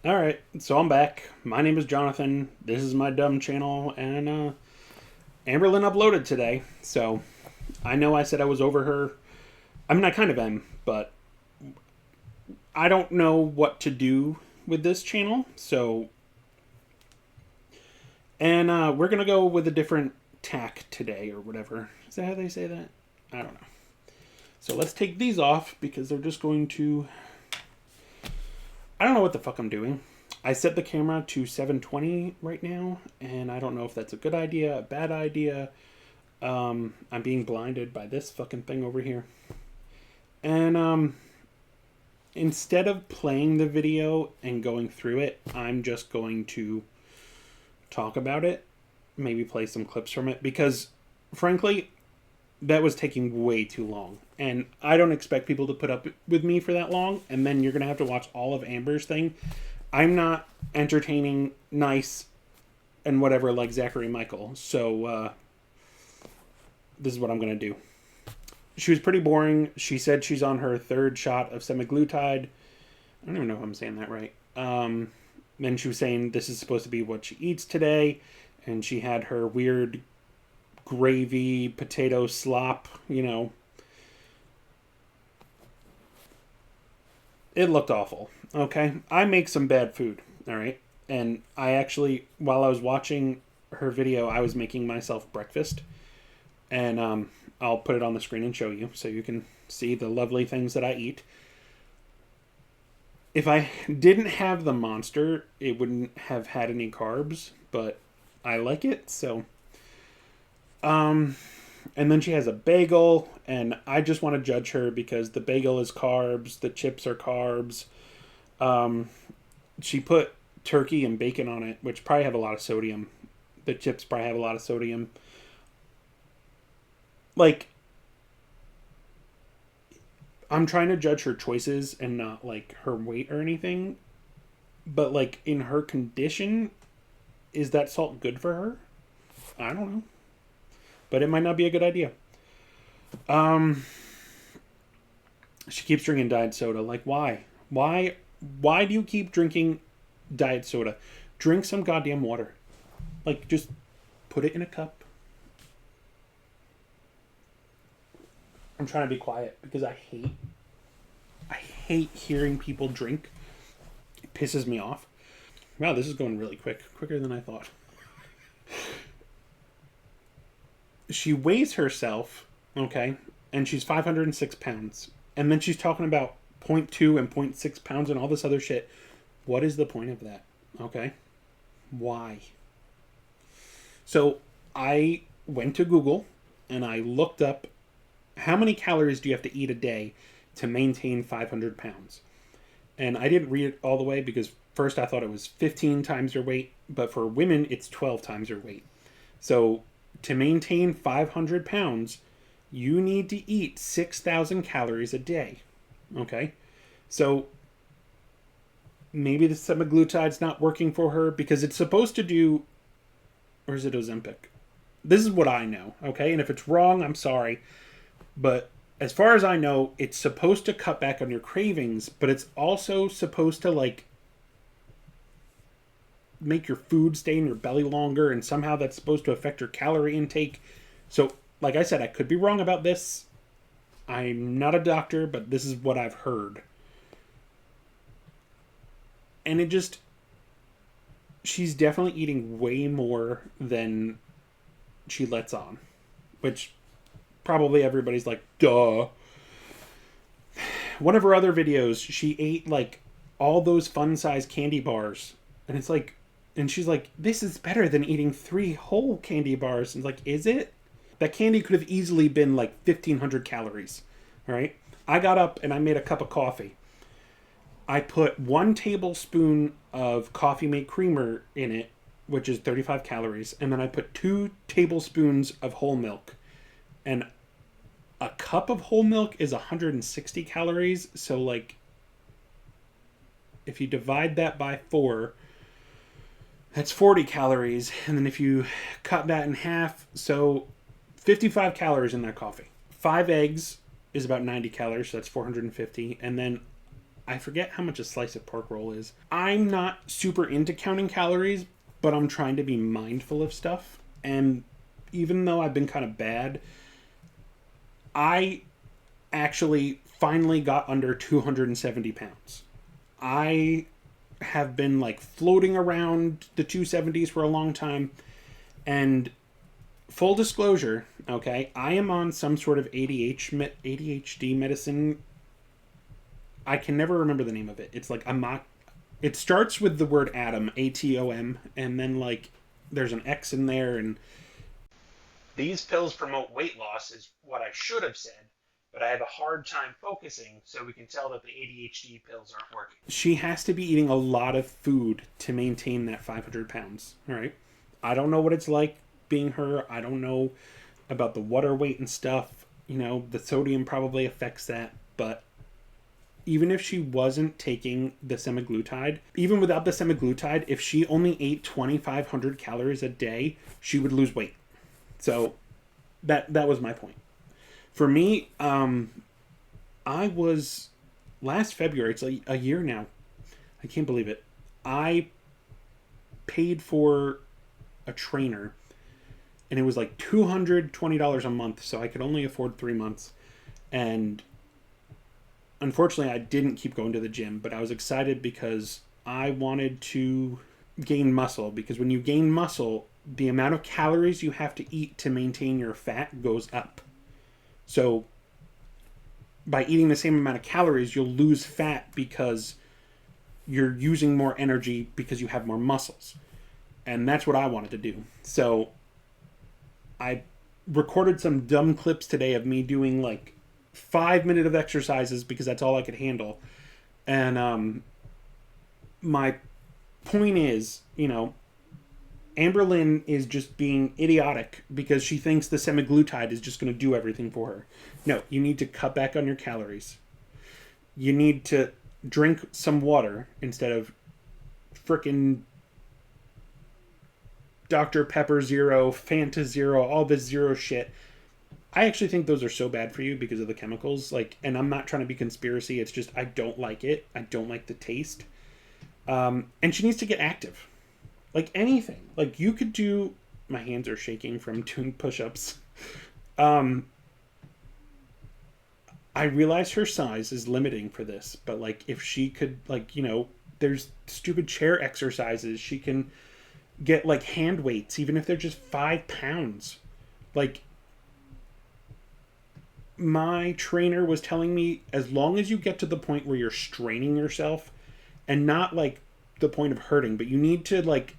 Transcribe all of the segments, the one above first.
Alright, so I'm back. My name is Jonathan. This is my dumb channel, and Amberlynn uploaded today. So I know I said I was over her. I mean, I kind of am, but I don't know what to do with this channel. So, and we're going to go with a different tack today, or whatever. Is that how they say that? I don't know. So let's take these off because they're just going to. I don't know what the fuck I'm doing. I set the camera to 720 right now, and I don't know if that's a good idea, a bad idea. I'm being blinded by this fucking thing over here. And instead of playing the video and going through it, I'm just going to talk about it, maybe play some clips from it, because frankly, that was taking way too long. And I don't expect people to put up with me for that long, and then you're going to have to watch all of Amber's thing. I'm not entertaining, nice, and whatever like Zachary Michael. So this is what I'm going to do. She was pretty boring. She said she's on her third shot of semaglutide. I don't even know if I'm saying that right. Then she was saying this is supposed to be what she eats today. And she had her weird gravy, potato slop, It looked awful. Okay. I make some bad food. All right. And I actually, while I was watching her video, I was making myself breakfast. And I'll put it on the screen and show you so you can see the lovely things that I eat. If I didn't have the monster, it wouldn't have had any carbs, but I like it. So, and then she has a bagel, and I just want to judge her because the bagel is carbs, the chips are carbs. She put turkey and bacon on it, which probably have a lot of sodium. The chips probably have a lot of sodium. Like, I'm trying to judge her choices and not like her weight or anything. But like in her condition, is that salt good for her? I don't know. But it might not be a good idea. She keeps drinking diet soda. Like, why? Why do you keep drinking diet soda? Drink some goddamn water. Like, just put it in a cup. I'm trying to be quiet because I hate hearing people drink. It pisses me off. Wow, this is going really quick. Quicker than I thought. She weighs herself, okay, and she's 506 pounds. And then she's talking about 0.2 and 0.6 pounds and all this other shit. What is the point of that? Okay? Why? So I went to Google and I looked up how many calories do you have to eat a day to maintain 500 pounds? And I didn't read it all the way because first I thought it was 15 times your weight, but for women, it's 12 times your weight. So to maintain 500 pounds, you need to eat 6,000 calories a day. Okay? So maybe the semaglutide's not working for her because it's supposed to do, or is it Ozempic? This is what I know, okay? And if it's wrong, I'm sorry. But as far as I know, it's supposed to cut back on your cravings, but it's also supposed to like make your food stay in your belly longer, and somehow that's supposed to affect your calorie intake. So, like I said, I could be wrong about this. I'm not a doctor, but this is what I've heard. And it just, she's definitely eating way more than she lets on, which probably everybody's like, duh. One of her other videos, she ate like all those fun-size candy bars, and it's like, and she's like, this is better than eating 3 whole candy bars. And like, is it? That candy could have easily been like 1,500 calories. All right. I got up and I made a cup of coffee. I put 1 tablespoon of coffee mate creamer in it, which is 35 calories. And then I put 2 tablespoons of whole milk. And a cup of whole milk is 160 calories. So like, if you divide that by 4, that's 40 calories. And then if you cut that in half, so 55 calories in that coffee. 5 eggs is about 90 calories, so that's 450. And then I forget how much a slice of pork roll is. I'm not super into counting calories, but I'm trying to be mindful of stuff. And even though I've been kind of bad, I actually finally got under 270 pounds. I have been like floating around the 270s for a long time. And full disclosure, okay, I am on some sort of ADHD medicine. I can never remember the name of it. It's like it starts with the word atom, ATOM, and then like there's an X in there, and these pills promote weight loss is what I should have said, but I have a hard time focusing, so we can tell that the ADHD pills aren't working. She has to be eating a lot of food to maintain that 500 pounds. All right. I don't know what it's like being her. I don't know about the water weight and stuff. You know, the sodium probably affects that, but even if she wasn't taking the semaglutide, even without the semaglutide, if she only ate 2,500 calories a day, she would lose weight. So that was my point. For me, I was last February, it's like a year now. I can't believe it. I paid for a trainer, and it was like $220 a month, so I could only afford 3 months. And unfortunately, I didn't keep going to the gym, but I was excited because I wanted to gain muscle. Because when you gain muscle, the amount of calories you have to eat to maintain your fat goes up. So by eating the same amount of calories, you'll lose fat because you're using more energy because you have more muscles. And that's what I wanted to do. So I recorded some dumb clips today of me doing like 5 minutes of exercises because that's all I could handle. And my point is, you know, Amberlynn is just being idiotic because she thinks the semaglutide is just going to do everything for her. No, you need to cut back on your calories. You need to drink some water instead of frickin' Dr. Pepper Zero, Fanta Zero, all this zero shit. I actually think those are so bad for you because of the chemicals. Like, and I'm not trying to be conspiracy. It's just I don't like it. I don't like the taste. And she needs to get active. Like anything. Like you could do. My hands are shaking from doing push-ups. I realize her size is limiting for this, but like if she could, like, you know, there's stupid chair exercises. She can get like hand weights, even if they're just 5 pounds. Like my trainer was telling me, as long as you get to the point where you're straining yourself and not like the point of hurting, but you need to like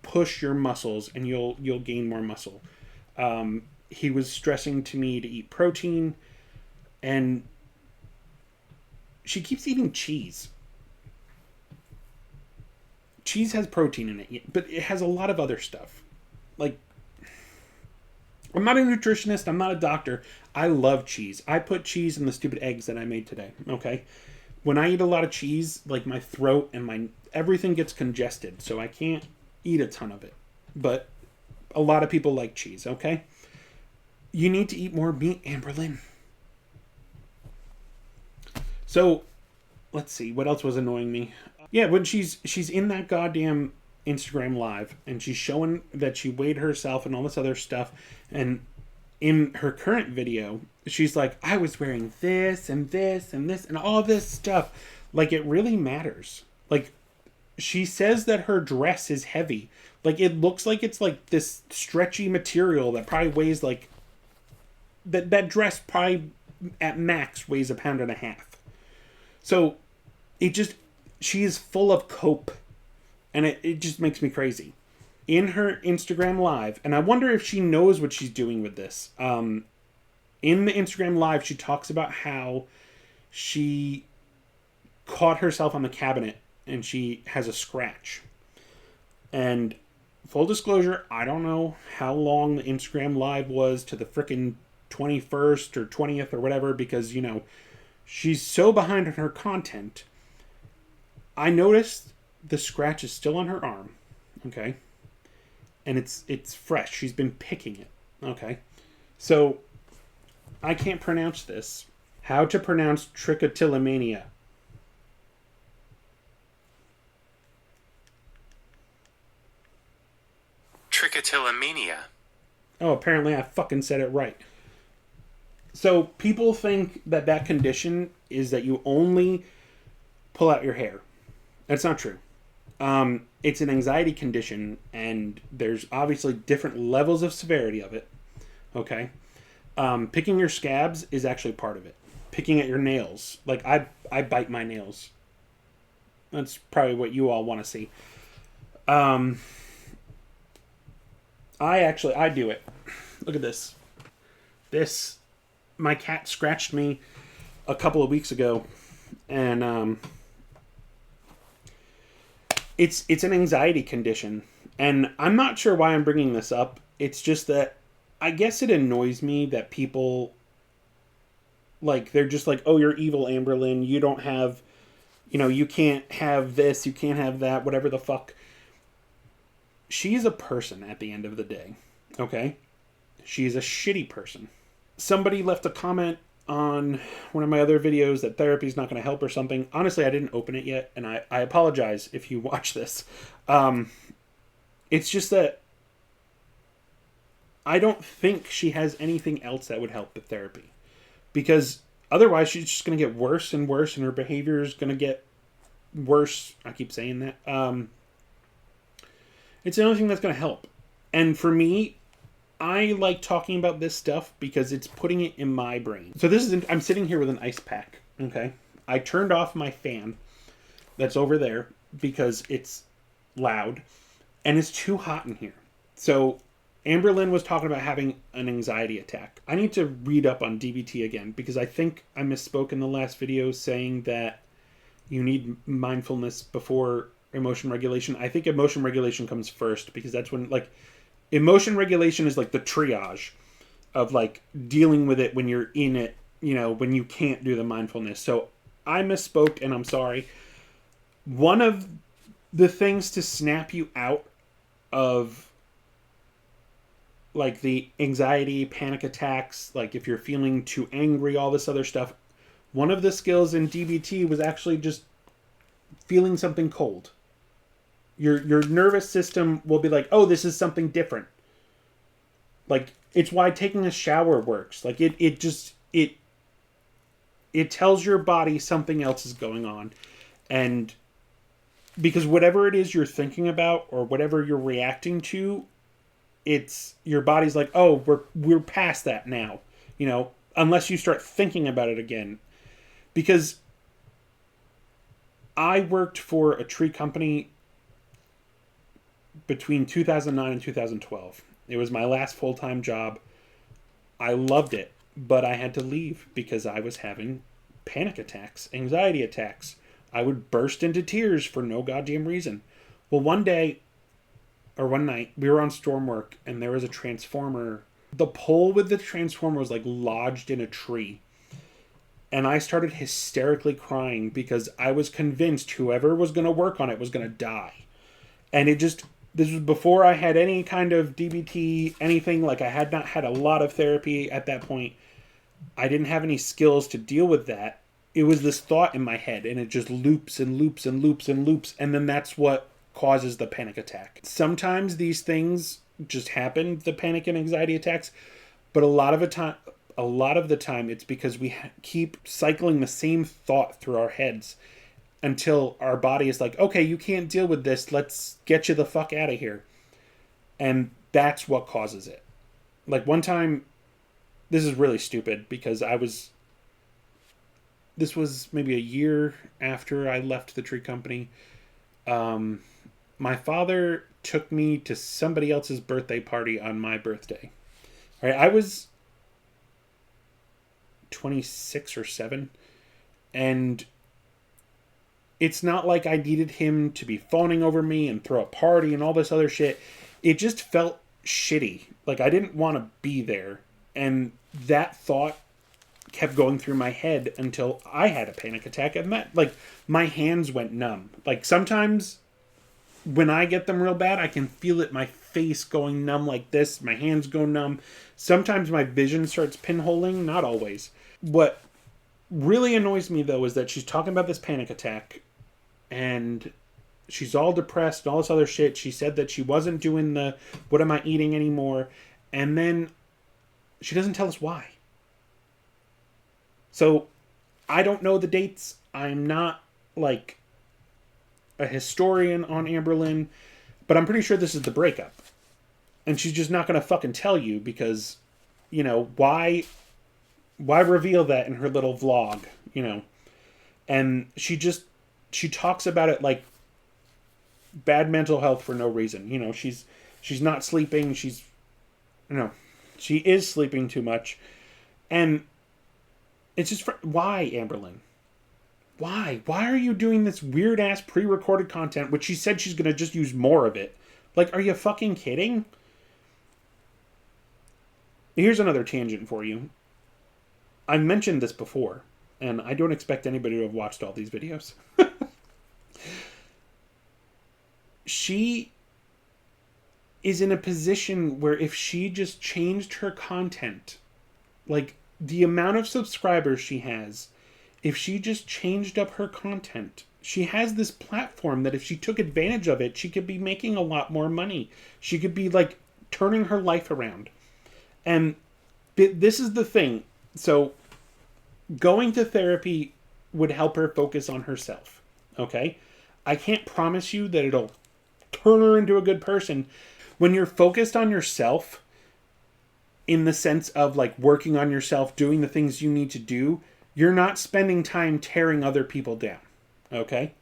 push your muscles and you'll gain more muscle. He was stressing to me to eat protein, and she keeps eating cheese. Cheese has protein in it, but it has a lot of other stuff. Like, I'm not a nutritionist. I'm not a doctor. I love cheese. I put cheese in the stupid eggs that I made today. Okay. When I eat a lot of cheese, like my throat and everything gets congested, so I can't eat a ton of it. But a lot of people like cheese. Okay. You need to eat more meat, Amberlynn. So, let's see. What else was annoying me? Yeah, when she's in that goddamn Instagram live and she's showing that she weighed herself and all this other stuff, and in her current video she's like, I was wearing this and this and this and all this stuff. Like, it really matters. Like, she says that her dress is heavy. Like, it looks like it's like this stretchy material that probably weighs like that dress probably at max weighs 1.5 pounds. So she is full of cope. And it just makes me crazy. In her Instagram live, and I wonder if she knows what she's doing with this. In the Instagram live, she talks about how she caught herself on the cabinet and she has a scratch. And full disclosure, I don't know how long the Instagram live was to the frickin' 21st or 20th or whatever, because, you know, she's so behind on her content. I noticed the scratch is still on her arm, okay? And it's fresh. She's been picking it, okay? So, I can't pronounce this. How to pronounce trichotillomania. trichotillomania. Oh, apparently I fucking said it right. So people think that that condition is that you only pull out your hair. That's not true. It's an anxiety condition, and there's obviously different levels of severity of it. Okay, picking your scabs is actually part of it. Picking at your nails, like I bite my nails. That's probably what you all want to see. I do it. Look at this. This my cat scratched me a couple of weeks ago, and it's an anxiety condition, and I'm not sure why I'm bringing this up. It's just that I guess it annoys me that people like they're just like, oh, you're evil, Amberlynn. You don't have, you can't have this, you can't have that, whatever the fuck. She's a person at the end of the day, okay? She's a shitty person. Somebody left a comment on one of my other videos that therapy's not going to help or something. Honestly, I didn't open it yet, and I apologize if you watch this. It's just that I don't think she has anything else that would help with therapy. Because otherwise she's just going to get worse and worse, and her behavior is going to get worse. I keep saying that. It's the only thing that's going to help. And for me, I like talking about this stuff because it's putting it in my brain. So I'm sitting here with an ice pack, okay? I turned off my fan that's over there because it's loud and it's too hot in here. So Amberlynn was talking about having an anxiety attack. I need to read up on DBT again because I think I misspoke in the last video saying that you need mindfulness before emotion regulation. I think emotion regulation comes first because that's when, like, emotion regulation is like the triage of like dealing with it when you're in it, when you can't do the mindfulness. So I misspoke and I'm sorry. One of the things to snap you out of like the anxiety, panic attacks, like if you're feeling too angry, all this other stuff, one of the skills in DBT was actually just feeling something cold. Your nervous system will be like, oh, this is something different. Like, it's why taking a shower works. Like, it tells your body something else is going on. And because whatever it is you're thinking about or whatever you're reacting to, it's your body's like, oh, we're past that now. Unless you start thinking about it again. Because I worked for a tree company between 2009 and 2012. It was my last full-time job. I loved it, but I had to leave because I was having panic attacks, anxiety attacks. I would burst into tears for no goddamn reason. Well, one night, we were on storm work, and there was a transformer. The pole with the transformer was like lodged in a tree. And I started hysterically crying because I was convinced whoever was going to work on it was going to die. And this was before I had any kind of DBT, anything. Like, I had not had a lot of therapy at that point. I didn't have any skills to deal with that. It was this thought in my head, and it just loops and loops and loops and loops. And then that's what causes the panic attack. Sometimes these things just happen, the panic and anxiety attacks. But a lot of the time, it's because we keep cycling the same thought through our heads until our body is like, okay, you can't deal with this. Let's get you the fuck out of here. And that's what causes it. Like, one time, this is really stupid because this was maybe a year after I left the tree company. My father took me to somebody else's birthday party on my birthday. All right, I was 26 or 7, and it's not like I needed him to be fawning over me and throw a party and all this other shit. It just felt shitty. Like, I didn't want to be there. And that thought kept going through my head until I had a panic attack. And that, like, my hands went numb. Like, sometimes when I get them real bad, I can feel it, my face going numb like this. My hands go numb. Sometimes my vision starts pinholing. Not always. What really annoys me, though, is that she's talking about this panic attack, and she's all depressed and all this other shit. She said that she wasn't doing the what am I eating anymore. And then she doesn't tell us why. So I don't know the dates. I'm not like a historian on Amberlynn, but I'm pretty sure this is the breakup. And she's just not going to fucking tell you because, you know, why reveal that in her little vlog, you know? And she talks about it like bad mental health for no reason. You know, she's not sleeping. She is sleeping too much. And it's just, why, Amberlynn? Why? Why are you doing this weird-ass pre-recorded content, which she said she's going to just use more of it? Like, are you fucking kidding? Here's another tangent for you. I mentioned this before, and I don't expect anybody to have watched all these videos. She is in a position where if she just changed her content, like the amount of subscribers she has, if she just changed up her content, she has this platform that if she took advantage of it, she could be making a lot more money. She could be like turning her life around. And this is the thing. So going to therapy would help her focus on herself. Okay? I can't promise you that it'll turn her into a good person. When you're focused on yourself, in the sense of like working on yourself, doing the things you need to do, you're not spending time tearing other people down. Okay?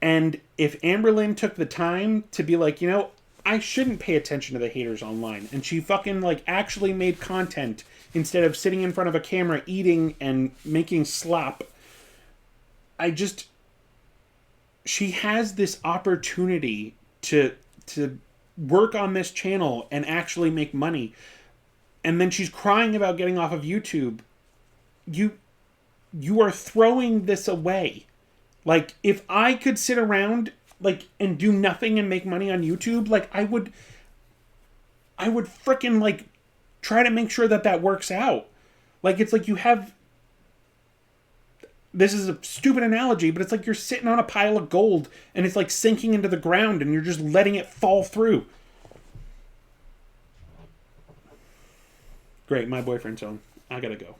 And if Amberlynn took the time to be like, you know, I shouldn't pay attention to the haters online, and she fucking like actually made content instead of sitting in front of a camera eating and making slop, she has this opportunity to work on this channel and actually make money. And then she's crying about getting off of YouTube. You are throwing this away. Like, if I could sit around like and do nothing and make money on YouTube, like I would freaking like try to make sure that works out. Like, it's like you have, this is a stupid analogy, but it's like you're sitting on a pile of gold and it's like sinking into the ground and you're just letting it fall through. Great, my boyfriend's home. I gotta go.